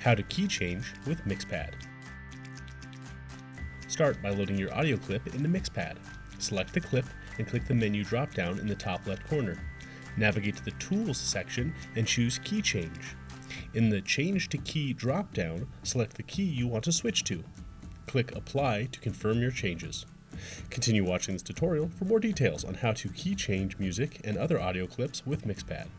How to key change with MixPad. Start by loading your audio clip into MixPad. Select the clip and click the menu drop-down in the top left corner. Navigate to the Tools section and choose Key Change. In the Change to Key drop-down, select the key you want to switch to. Click Apply to confirm your changes. Continue watching this tutorial for more details on how to key change music and other audio clips with MixPad.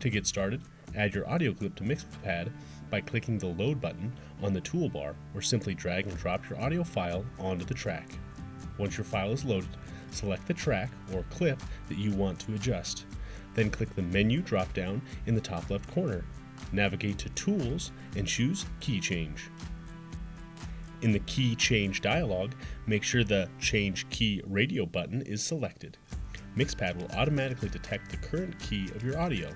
To get started, add your audio clip to MixPad by clicking the Load button on the toolbar, or simply drag and drop your audio file onto the track. Once your file is loaded, select the track or clip that you want to adjust. Then click the menu drop-down in the top left corner. Navigate to Tools and choose Key Change. In the Key Change dialog, make sure the Change Key Radio button is selected. MixPad will automatically detect the current key of your audio.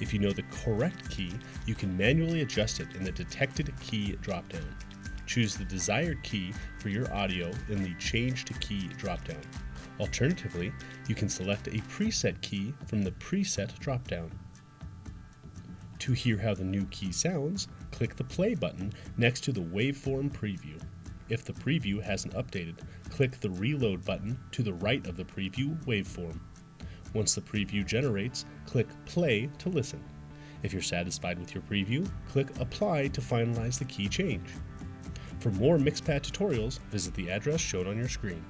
If you know the correct key, you can manually adjust it in the Detected Key dropdown. Choose the desired key for your audio in the Change to Key dropdown. Alternatively, you can select a preset key from the Preset dropdown. To hear how the new key sounds, click the Play button next to the Waveform preview. If the preview hasn't updated, click the Reload button to the right of the preview waveform. Once the preview generates, click Play to listen. If you're satisfied with your preview, click Apply to finalize the key change. For more MixPad tutorials, visit the address shown on your screen.